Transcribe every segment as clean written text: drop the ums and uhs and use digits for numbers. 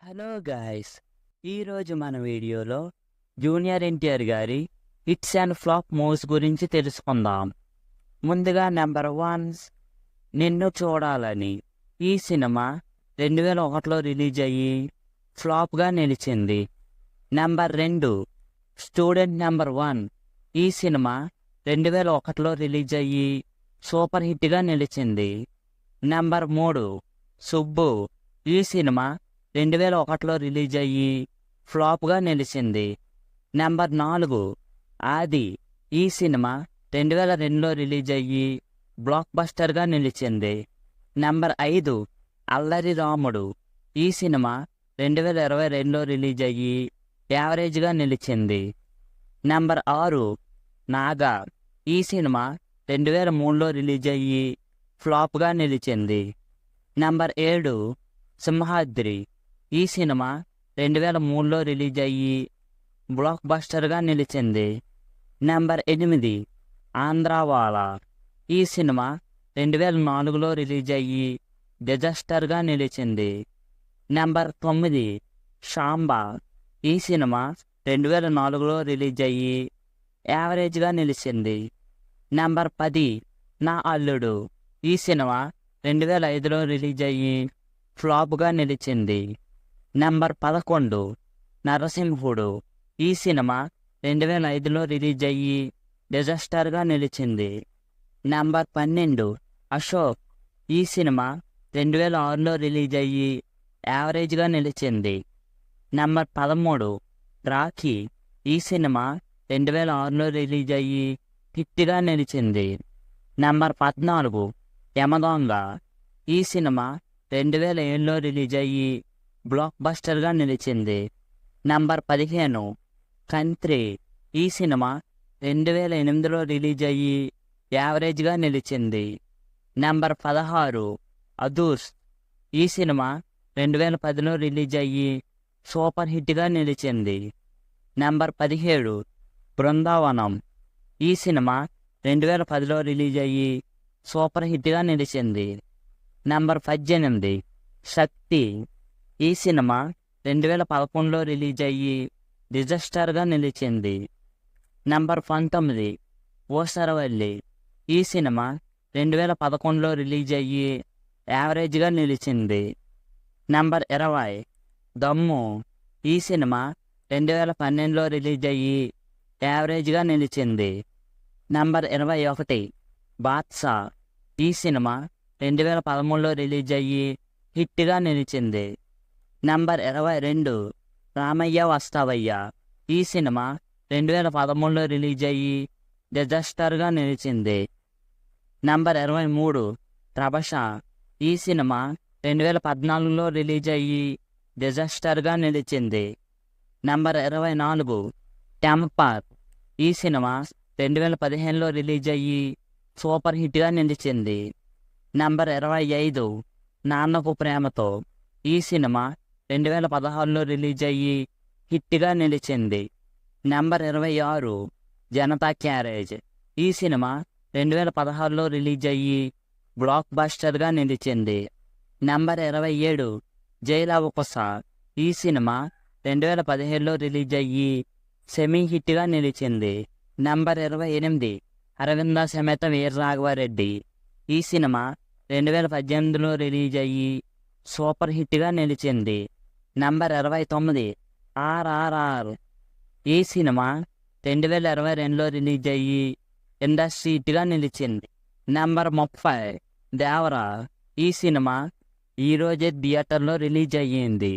Hello guys, ఈరోజు మన వీడియోలో జూనియర్ ఎన్టీఆర్ గారి హిట్స్ అండ్ ఫ్లాప్ మూవీస్ గురించి తెలుసుకుందాం. ముందుగా నెంబర్ 1, నిన్ను చూడాలని. ఈ సినిమా 2001లో రిలీజ్ అయ్యి ఫ్లాప్గా నిలిచింది. Number 2, student number 1. ఈ సినిమా 2001లో రిలీజ్ అయ్యి సూపర్ హిట్గా నిలిచింది. నెంబర్ 3, సుబ్బు. ఈ సినిమా 2001లో రిలీజ్ అయ్యి ఫ్లాప్గా నిలిచింది. నెంబర్ 4, ఆది. ఈ సినిమా 2002లో రిలీజ్ అయ్యి బ్లాక్ బస్టర్గా నిలిచింది. నెంబర్ 5, అల్లరి రాముడు. ఈ సినిమా 2022లో రిలీజ్ అయ్యి యావరేజ్గా నిలిచింది. నెంబర్ 6, నాగా. ఈ సినిమా 2003లో రిలీజ్ అయ్యి ఫ్లాప్గా నిలిచింది. నెంబర్ 7, సింహాద్రి. ఈ సినిమా 2003లో రిలీజ్ అయ్యి బ్లాక్ బస్టర్గా నిలిచింది. నెంబర్ 8, ఆంధ్రావాలా. ఈ సినిమా 2004లో రిలీజ్ అయ్యి డిజాస్టర్గా నిలిచింది. నెంబర్ 9, శాంబా. ఈ సినిమా 2004లో రిలీజ్ అయ్యి యావరేజ్గా నిలిచింది. నెంబర్ 10, నా అల్లుడు. ఈ సినిమా 2005లో రిలీజ్ అయ్యి ఫ్లాప్గా నిలిచింది. నెంబర్ 11, నరసింహుడు. ఈ సినిమా 2005లో రిలీజ్ అయ్యి డిజాస్టర్గా నిలిచింది. నెంబర్ 12, అశోక్. ఈ సినిమా 2006లో రిలీజ్ అయ్యి యావరేజ్గా నిలిచింది. నెంబర్ 13, రాఖీ. ఈ సినిమా 2006లో రిలీజ్ అయ్యి హిట్గా నిలిచింది. నెంబర్ 14, యమదొంగ. ఈ సినిమా 2007లో రిలీజ్ అయ్యి బ్లాక్ బస్టర్గా నిలిచింది. నెంబర్ 15, కంత్రి. ఈ సినిమా 2008లో రిలీజ్ అయ్యి యావరేజ్గా నిలిచింది. నెంబర్ 16, అదూర్స్. ఈ సినిమా 2010లో రిలీజ్ అయ్యి సూపర్ హిట్గా నిలిచింది. నెంబర్ 17, బృందావనం. ఈ సినిమా 2010లో రిలీజ్ అయ్యి సూపర్ హిట్గా నిలిచింది. నెంబర్ 18, శక్తి. ఈ సినిమా 2011లో రిలీజ్ అయ్యి డిజాస్టర్గా నిలిచింది. నెంబర్ 19, ఊసరవల్లి. ఈ సినిమా 2011లో రిలీజ్ అయ్యి యావరేజ్గా నిలిచింది. నెంబర్ 20, దమ్ము. ఈ సినిమా 2012లో రిలీజ్ అయ్యి యావరేజ్గా నిలిచింది. నెంబర్ 21, బాద్షా. ఈ సినిమా 2013లో రిలీజ్ అయ్యి హిట్గా నిలిచింది. నెంబర్ 22, రామయ్య వస్తావయ్య. ఈ సినిమా 2013లో రిలీజ్ అయ్యి డిజాస్టర్గా నిలిచింది. నెంబర్ 23, ప్రభాష. ఈ సినిమా 2014లో రిలీజ్ అయ్యి డిజాస్టర్గా నిలిచింది. Number 24, temper. ఈ సినిమా 2015లో రిలీజ్ అయ్యి సూపర్ హిట్గా నిలిచింది. నెంబర్ 25, నాన్నకు ప్రేమతో. ఈ సినిమా 2016లో రిలీజ్ అయ్యి హిట్గా నిలిచింది. Number 26, Janata carriage. ఈ సినిమా 2016లో రిలీజ్ అయ్యి బ్లాక్ బస్టర్గా నిలిచింది. నెంబర్ 27, జైలవకుశ. ఈ సినిమా 2017లో రిలీజ్ అయ్యి సెమీ హిట్గా నిలిచింది. నెంబర్ 28, అరవింద సమేత వీరరాఘవరెడ్డి. ఈ సినిమా 2018లో రిలీజ్ అయ్యి సూపర్ హిట్గా నిలిచింది. Number 29, RRR. ఈ సినిమా 2022లో రిలీజ్ అయ్యి ఇండస్ట్రీ హిట్గా నిలిచింది. నెంబర్ 30, దేవరా. ఈ సినిమా ఈరోజే థియేటర్లో రిలీజ్ అయ్యింది.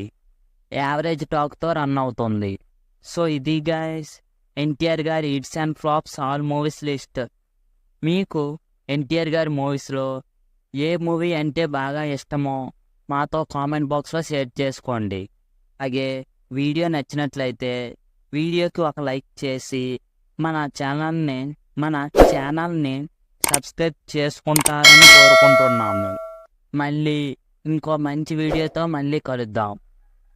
యావరేజ్ టాక్తో రన్ అవుతుంది. సో ఇది గైస్ ఎన్టీఆర్ గారి hits and flops all movies list. మీకు ఎన్టీఆర్ గారి మూవీస్లో ఏ మూవీ అంటే బాగా ఇష్టమో మాతో కామెంట్ బాక్స్లో షేర్ చేసుకోండి. అలాగే వీడియో నచ్చినట్లయితే వీడియోకి ఒక లైక్ చేసి మన ఛానల్ని సబ్స్క్రైబ్ చేసుకుంటారని కోరుకుంటున్నాము. మళ్ళీ ఇంకో మంచి వీడియోతో మళ్ళీ కలుద్దాం.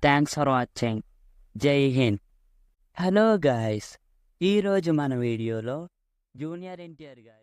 Thanks for watching. జై హింద్. హలో గాయ్స్, ఈరోజు మన వీడియోలో జూనియర్ ఎన్టీఆర్ గారి